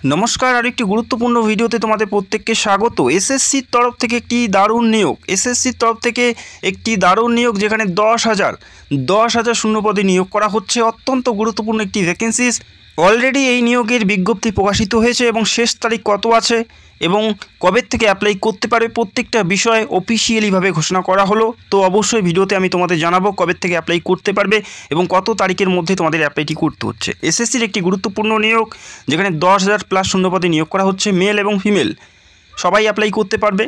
नमस्कार और एक गुरुत्वपूर्ण भिडियोते तुम्हारे प्रत्येकके स्वागत। एसएससिर तरफ থেকে একটি দারুণ নিয়োগ, এসএসসির তরফ থেকে একটি দারুণ নিয়োগ যেখানে 10,000 শূন্য পদে নিয়োগ করা হচ্ছে। অত্যন্ত গুরুত্বপূর্ণ একটি ভ্যাকেন্সিস। অলরেডি এই নিয়োগের বিজ্ঞপ্তি প্রকাশিত হয়েছে এবং শেষ তারিখ কত আছে এবং কবে থেকে অ্যাপ্লাই করতে পারবে প্রত্যেকটা বিষয় অফিশিয়ালিভাবে ঘোষণা করা হলো। তো অবশ্যই ভিডিওতে আমি তোমাদের জানাবো কবে থেকে অ্যাপ্লাই করতে পারবে এবং কত তারিখের মধ্যে তোমাদের অ্যাপ্লাইটি করতে হচ্ছে। এসএসসির একটি গুরুত্বপূর্ণ নিয়োগ যেখানে 10,000+ শূন্য পদে নিয়োগ করা হচ্ছে। মেল এবং ফিমেল সবাই অ্যাপ্লাই করতে পারবে,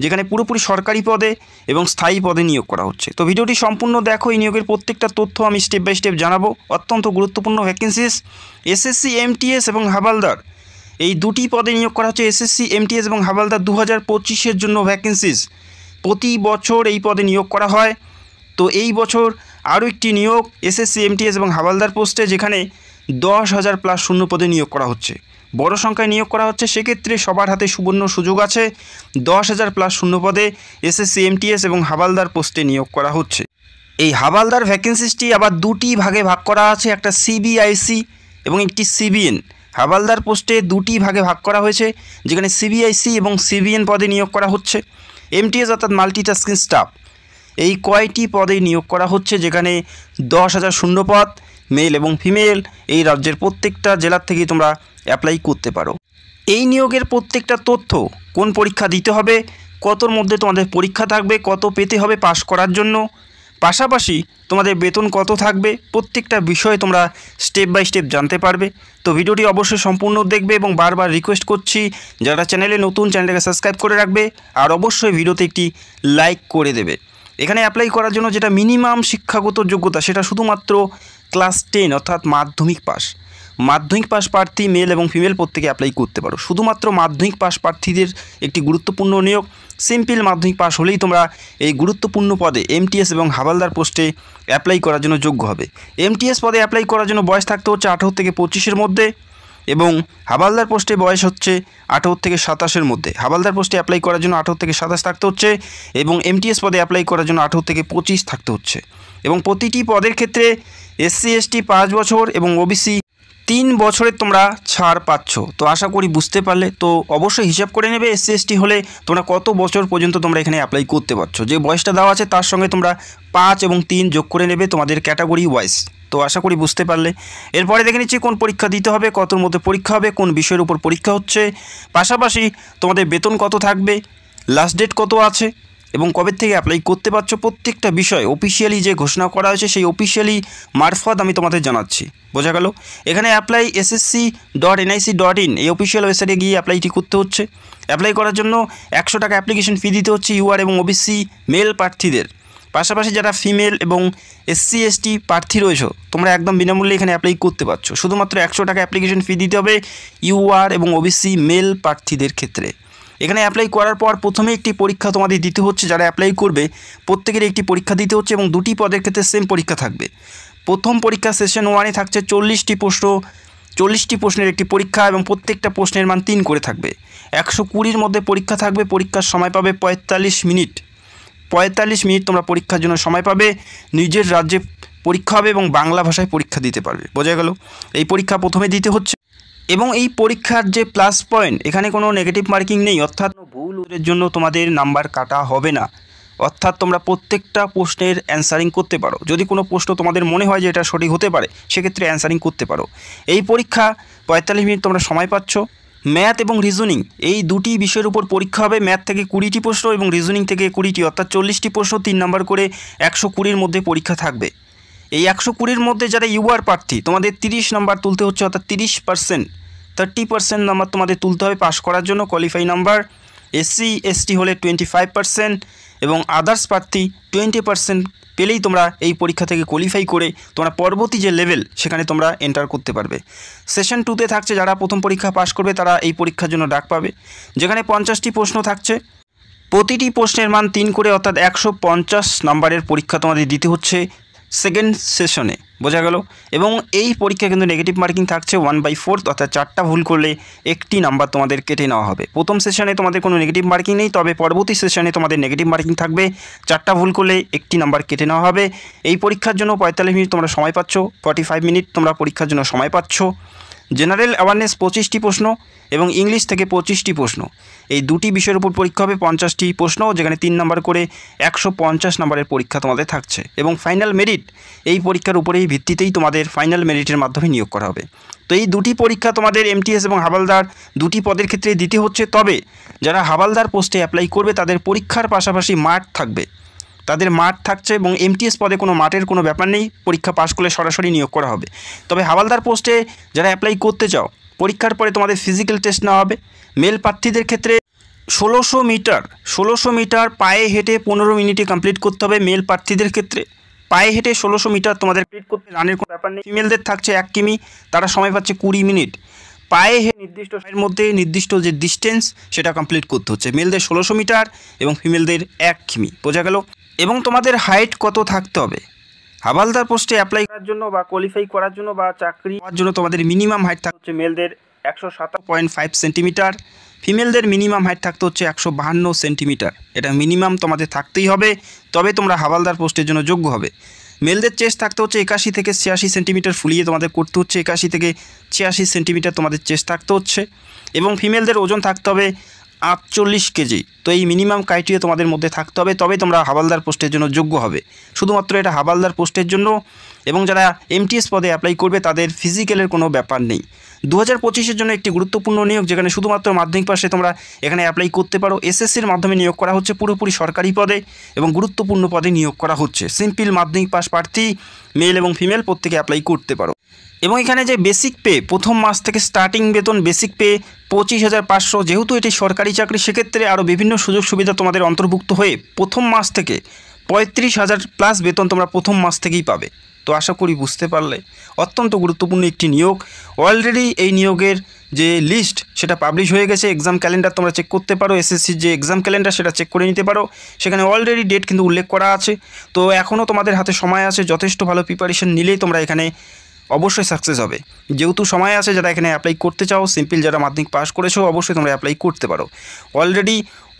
যেখানে পুরোপুরি সরকারি পদে এবং স্থায়ী পদে নিয়োগ করা হচ্ছে। তো ভিডিওটি সম্পূর্ণ দেখো, এই নিয়োগের প্রত্যেকটা তথ্য আমি স্টেপ বাই স্টেপ জানাবো। অত্যন্ত গুরুত্বপূর্ণ ভ্যাকেন্সিস। এসএসসি এমটিএস এবং হাবালদার এই দুটি পদে নিয়োগ করা হচ্ছে। এসএসসি এমটিএস এবং হাবালদার 2025-এর জন্য ভ্যাকেন্সিস। প্রতি বছর এই পদে নিয়োগ করা হয়। তো এই বছর আরও একটি নিয়োগ এসএসসি এমটিএস এবং হাবালদার পোস্টে, যেখানে 10,000+ শূন্য পদে নিয়োগ করা হচ্ছে। বড় সংখ্যায় নিয়োগ করা হচ্ছে, সেক্ষেত্রে সবার হাতে সুবর্ণ সুযোগ আছে। 10,000+ শূন্য পদে এসএসসি এমটিএস এবং হাবালদার পোস্টে নিয়োগ করা হচ্ছে। এই হাবালদার ভ্যাকেন্সিসটি আবার দুটি ভাগে ভাগ করা আছে, একটা সিবিআইসি এবং একটি সিবিএন। হাবালদার পোস্টে দুটি ভাগে ভাগ করা হয়েছে, যেখানে সিবিআইসি এবং সিবিএন পদে নিয়োগ করা হচ্ছে। এমটিএস অর্থাৎ মাল্টিটাস্কিং স্টাফ এই কয়টি পদে নিয়োগ করা হচ্ছে, যেখানে 10,000 শূন্য পদ, মেল এবং ফিমেল। এই রাজ্যের প্রত্যেকটা জেলার থেকেই তোমরা অ্যাপ্লাই করতে পারো। এই নিয়োগের প্রত্যেকটা তথ্য, কোন পরীক্ষা দিতে হবে, কতর মধ্যে তোমাদের পরীক্ষা থাকবে, কত পেতে হবে পাশ করার জন্য, পাশাপাশি তোমাদের বেতন কত থাকবে, প্রত্যেকটা বিষয়ে তোমরা স্টেপ বাই স্টেপ জানতে পারবে। তো ভিডিওটি অবশ্যই সম্পূর্ণ দেখবে এবং বারবার রিকোয়েস্ট করছি, যারা চ্যানেলে নতুন চ্যানেলটাকে সাবস্ক্রাইব করে রাখবে আর অবশ্যই ভিডিওতে একটি লাইক করে দেবে। এখানে অ্যাপ্লাই করার জন্য যেটা মিনিমাম শিক্ষাগত যোগ্যতা, সেটা শুধুমাত্র ক্লাস 10 অর্থাৎ মাধ্যমিক পাস। মাধ্যমিক পাস প্রার্থী মেল এবং ফিমেল প্রত্যেকে অ্যাপ্লাই করতে পারো। শুধুমাত্র মাধ্যমিক পাস প্রার্থীদের একটি গুরুত্বপূর্ণ নিয়োগ। সিম্পল মাধ্যমিক পাস হলেই তোমরা এই গুরুত্বপূর্ণ পদে এমটিএস এবং হাবালদার পোস্টে অ্যাপ্লাই করার জন্য যোগ্য হবে। এমটিএস পদে অ্যাপ্লাই করার জন্য বয়স থাকতে হচ্ছে 18 থেকে 25-এর মধ্যে এবং হাবালদার পোস্টে বয়স হচ্ছে 18 থেকে 27-এর মধ্যে। হাবালদার পোস্টে অ্যাপ্লাই করার জন্য 18 থেকে 27 থাকতে হচ্ছে এবং এমটিএস পদে অ্যাপ্লাই করার জন্য 18 থেকে 25 থাকতে হচ্ছে। এবং প্রতিটি পদের ক্ষেত্রে এসসি এসটি 5 বছর এবং ওবিসি 3 বছরের তোমরা ছাড় পাচ্ছ। তো আশা করি বুঝতে পারলে। তো অবশ্যই হিসাব করে নেবে এসসি এসটি হলে তোমরা কত বছর পর্যন্ত তোমরা এখানে অ্যাপ্লাই করতে পারছো। যে বয়সটা দেওয়া আছে তার সঙ্গে তোমরা 5 এবং 3 যোগ করে নেবে তোমাদের ক্যাটাগরি ওয়াইজ। তো আশা করি বুঝতে পারলে। এরপরে দেখে নিচ্ছি কোন পরীক্ষা দিতে হবে, কতর মধ্যে পরীক্ষা হবে, কোন বিষয়ের উপর পরীক্ষা হচ্ছে, পাশাপাশি তোমাদের বেতন কত থাকবে, লাস্ট ডেট কত আছে এবং কবে থেকে অ্যাপ্লাই করতে পারছো। প্রত্যেকটা বিষয় অফিশিয়ালি যে ঘোষণা করা হয়েছে সেই অফিশিয়ালি মারফত আমি তোমাদের জানাচ্ছি। বোঝা গেল? এখানে অ্যাপ্লাই ssc.nic.in এই অফিশিয়াল ওয়েবসাইটে গিয়ে অ্যাপ্লাইটি করতে হচ্ছে। অ্যাপ্লাই করার জন্য 100 টাকা অ্যাপ্লিকেশন ফি দিতে হচ্ছে ইউআর এবং ওবিসি মেল প্রার্থীদের। পাশাপাশি যারা ফিমেল এবং এসসি এসটি প্রার্থী রয়েছে, তোমরা একদম বিনামূল্যে এখানে অ্যাপ্লাই করতে পারছো। শুধুমাত্র 100 টাকা অ্যাপ্লিকেশন ফি দিতে হবে ইউআর এবং ওবিসি মেল প্রার্থীদের ক্ষেত্রে। এখানে অ্যাপ্লাই করার পর প্রথমে একটি পরীক্ষা তোমাদের দিতে হচ্ছে। যারা অ্যাপ্লাই করবে প্রত্যেকের একটি পরীক্ষা দিতে হচ্ছে এবং দুটি পদের ক্ষেত্রে সেম পরীক্ষা থাকবে। প্রথম পরীক্ষা সেশন 1-এ থাকছে 40টি প্রশ্নের একটি পরীক্ষা এবং প্রত্যেকটা প্রশ্নের মান 3 করে থাকবে। 120-র মধ্যে পরীক্ষা থাকবে। পরীক্ষার সময় পাবে 45 মিনিট। 45 মিনিট তোমরা পরীক্ষার জন্য সময় পাবে। নিজের রাজ্যে পরীক্ষা হবে এবং বাংলা ভাষায় পরীক্ষা দিতে পারবে। বোঝা গেল? এই পরীক্ষা প্রথমে দিতে হচ্ছে এবং এই পরীক্ষার যে প্লাস পয়েন্ট, এখানে কোনো নেগেটিভ মার্কিং নেই, অর্থাৎ ভুল উত্তরের জন্য তোমাদের নাম্বার কাটা হবে না। অর্থাৎ তোমরা প্রত্যেকটা প্রশ্নের অ্যান্সারিং করতে পারো। যদি কোনো প্রশ্ন তোমাদের মনে হয় যে এটা সঠিক হতে পারে, সেক্ষেত্রে অ্যান্সারিং করতে পারো। এই পরীক্ষা 45 মিনিট তোমরা সময় পাচ্ছ। ম্যাথ এবং রিজনিং এই দুটি বিষয়ের উপর পরীক্ষা হবে। ম্যাথ থেকে 20টি প্রশ্ন এবং রিজনিং থেকে 20টি, অর্থাৎ 40টি প্রশ্ন 3 নাম্বার করে 120-র মধ্যে পরীক্ষা থাকবে। এই 120-র মধ্যে যারা ইউআর প্রার্থী, তোমাদের 30 নাম্বার তুলতে হচ্ছে, অর্থাৎ 30% নাম্বার তোমাদের তুলতে হবে পাস করার জন্য, কোয়ালিফাই নাম্বার। এসসি এসটি হলে 25% এবং আদার্স প্রার্থী 20% পেলেই তোমরা এই পরীক্ষা থেকে কোয়ালিফাই করে তোমরা পরবর্তী যে লেভেল সেখানে তোমরা এন্টার করতে পারবে। সেশন 2-তে থাকছে যারা প্রথম পরীক্ষা পাস করবে তারা এই পরীক্ষার জন্য ডাক পাবে, যেখানে 50টি প্রশ্ন থাকছে। প্রতিটি প্রশ্নের মান 3 করে, অর্থাৎ 150 নাম্বারের পরীক্ষা তোমাদের দিতে হচ্ছে সেকেন্ড সেশনে। বোঝা গেল? এবং এই পরীক্ষা কিন্তু নেগেটিভ মার্কিং থাকছে 1/4, অর্থাৎ 4টা ভুল করলে 1টি নাম্বার তোমাদের কেটে নেওয়া হবে। প্রথম সেশনে তোমাদের কোনো নেগেটিভ মার্কিং নেই, তবে পরবর্তী সেশনে তোমাদের নেগেটিভ মার্কিং থাকবে। 4টা ভুল করলে 1টি নাম্বার কেটে নেওয়া হবে। এই পরীক্ষার জন্য 45 মিনিট তোমরা সময় পাচ্ছ, 45 মিনিট তোমরা পরীক্ষার জন্য সময় পাচ্ছ। জেনারেল অ্যাওয়ারনেস 25টি প্রশ্ন এবং ইংলিশ থেকে 25টি প্রশ্ন। এই দুটি বিষয়ের উপর পরীক্ষা হবে 50টি প্রশ্ন, যেখানে 3 নম্বর করে 150 নম্বরের পরীক্ষা তোমাদের থাকছে। এবং ফাইনাল মেরিট এই পরীক্ষার উপরেই ভিত্তিতেই তোমাদের ফাইনাল মেরিটের মাধ্যমে নিয়োগ করা হবে। তো এই দুটি পরীক্ষা তোমাদের এমটিএস এবং হাওলদার দুটি পদের ক্ষেত্রে দিতে হচ্ছে। তবে যারা হাওলদার পোস্টে অ্যাপ্লাই করবে তাদের পরীক্ষার পাশাপাশি মাঠ থাকবে, তাদের মাঠ থাকছে এবং এমটিএস পদে কোনো মাঠের কোনো ব্যাপার নেই, পরীক্ষা পাশ করলে সরাসরি নিয়োগ করা হবে। তবে হাওলদার পোস্টে যারা অ্যাপ্লাই করতে চাও, পরীক্ষার পরে তোমাদের ফিজিক্যাল টেস্ট নেওয়া হবে। মেল প্রার্থীদের ক্ষেত্রে 1600 মিটার পায়ে হেঁটে 15 মিনিটে কমপ্লিট করতে হবে। মেল প্রার্থীদের ক্ষেত্রে পায়ে হেঁটে 1600 মিটার তোমাদের কমপ্লিট করতে, রানের কোনো ব্যাপার নেই। ফিমেলদের থাকছে 1 কিমি, তারা সময় পাচ্ছে 20 মিনিট। পায়ে হেঁটে নির্দিষ্ট সময়ের মধ্যে নির্দিষ্ট যে ডিস্টেন্স সেটা কমপ্লিট করতে হচ্ছে। মেলদের 1600 মিটার এবং ফিমেলদের 1 কিমি, বোঝা গেল। এবং তোমাদের হাইট কত থাকতে হবে হাওলদার পোস্টে অ্যাপ্লাই করার জন্য বা কোয়ালিফাই করার জন্য বা চাকরি পাওয়ার জন্য তোমাদের মিনিমাম হাইট থাকতে হচ্ছে মেলদের 107.5 সেন্টিমিটার, ফিমেলদের মিনিমাম হাইট থাকতে হচ্ছে 152 সেন্টিমিটার। এটা মিনিমাম তোমাদের থাকতেই হবে, তবে তোমরা হাওলদার পোস্টের জন্য যোগ্য হবে। মেলদের চেস্ট থাকতে হচ্ছে 81 থেকে 86 সেন্টিমিটার, ফুলিয়ে তোমাদের করতে হচ্ছে 81 থেকে 86 সেন্টিমিটার তোমাদের চেস্ট থাকতে হচ্ছে। এবং ফিমেলদের ওজন থাকতে হবে 48 কেজি। তো এই মিনিমাম ক্রাইটেরিয়া তোমাদের মধ্যে থাকতে হবে, তবে তোমরা হাওলদার পোস্টের জন্য যোগ্য হবে। শুধুমাত্র এটা হাওলদার পোস্টের জন্য। এবং যারা এমটিএস পদে অ্যাপ্লাই করবে তাদের ফিজিক্যালের কোনো ব্যাপার নেই। 2025-এর জন্য একটি গুরুত্বপূর্ণ নিয়োগ, যেখানে শুধুমাত্র মাধ্যমিক পাশে তোমরা এখানে অ্যাপ্লাই করতে পারো। এসএসসির মাধ্যমে নিয়োগ করা হচ্ছে পুরোপুরি সরকারি পদে এবং গুরুত্বপূর্ণ পদে নিয়োগ করা হচ্ছে। সিম্পল মাধ্যমিক পাস প্রার্থী মেল এবং ফিমেল প্রত্যেকে অ্যাপ্লাই করতে পারো। এবং এখানে যে বেসিক পে, প্রথম মাস থেকে স্টার্টিং বেতন বেসিক পে 25,500। যেহেতু এটি সরকারি চাকরি, সেক্ষেত্রে আরও বিভিন্ন সুযোগ সুবিধা তোমাদের অন্তর্ভুক্ত হয়ে প্রথম মাস থেকে 35,000 প্লাস বেতন তোমরা প্রথম মাস থেকেই পাবে। তো আশা করি বুঝতে পারলে অত্যন্ত গুরুত্বপূর্ণ একটি নিয়োগ। অলরেডি এই নিয়োগের যে লিস্ট সেটা পাবলিশ হয়ে গেছে। এক্সাম ক্যালেন্ডার তোমরা চেক করতে পারো, এসএসসির যে এক্সাম ক্যালেন্ডার সেটা চেক করে নিতে পারো, সেখানে অলরেডি ডেট কিন্তু উল্লেখ করা আছে। তো এখনও তোমাদের হাতে সময় আছে, যথেষ্ট ভালো প্রিপারেশন নিলেই তোমরা এখানে অবশ্যই সাকসেস হবে। যেহেতু সময় আছে, যারা এখানে অ্যাপ্লাই করতে চাও, সিম্পল যারা মাধ্যমিক পাস করেছো, অবশ্যই তোমরা অ্যাপ্লাই করতে পারো। অলরেডি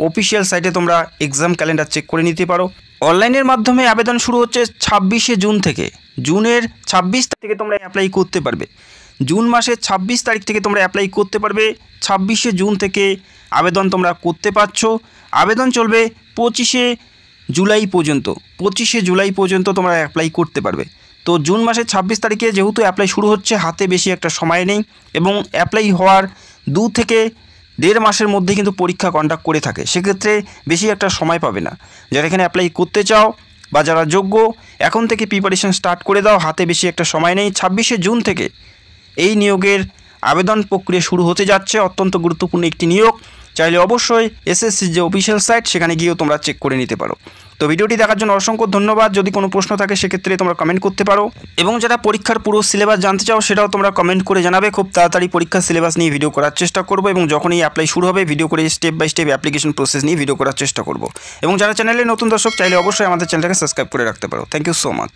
অফিসিয়াল সাইটে তোমরা এক্সাম ক্যালেন্ডার চেক করে নিতে পারো। অনলাইনের মাধ্যমে আবেদন শুরু হচ্ছে 26শে জুন থেকে। জুনের 26 তারিখ থেকে তোমরা অ্যাপ্লাই করতে পারবে। জুন মাসের 26 তারিখ থেকে তোমরা অ্যাপ্লাই করতে পারবে। 26শে জুন থেকে আবেদন তোমরা করতে পারছো। আবেদন চলবে 25শে জুলাই পর্যন্ত। 25শে জুলাই পর্যন্ত তোমরা অ্যাপ্লাই করতে পারবে। তো জুন মাসের 26 তারিখে যেহেতু অ্যাপ্লাই শুরু হচ্ছে, হাতে বেশি একটা সময় নেই এবং অ্যাপ্লাই হওয়ার 2 থেকে 1.5 মাসের মধ্যে কিন্তু পরীক্ষা কন্ডাক্ট করে থাকে, সেক্ষেত্রে বেশি একটা সময় পাবে না। যারা এখানে অ্যাপ্লাই করতে চাও বা যারা যোগ্য, এখন থেকে প্রিপারেশন স্টার্ট করে দাও, হাতে বেশি একটা সময় নেই। 26শে জুন থেকে এই নিয়োগের আবেদন প্রক্রিয়া শুরু হতে যাচ্ছে। অত্যন্ত গুরুত্বপূর্ণ একটি নিয়োগ। চাইলে অবশ্যই এসএসসির যে অফিসিয়াল সাইট সেখানে গিয়েও তোমরা চেক করে নিতে পারো। তো ভিডিওটি দেখার জন্য অসংখ্য ধন্যবাদ। যদি কোনো প্রশ্ন থাকে সেক্ষেত্রে তোমরা কমেন্ট করতে পারো, এবং যারা পরীক্ষার পুরো সিলেবাস জানতে চাও সেটাও তোমরা কমেন্ট করে জানাবে। খুব তাড়াতাড়ি পরীক্ষার সিলেবাস নিয়ে ভিডিও করার চেষ্টা করব, এবং যখনই অ্যাপ্লাই শুরু হবে ভিডিও করে step by step application process নিয়ে ভিডিও করার চেষ্টা করব। এবং যারা চ্যানেলে নতুন দর্শক, চাইলে অবশ্যই আমাদের চ্যানেলটাকে সাবস্ক্রাইব করে রাখতে পারো। Thank you so much.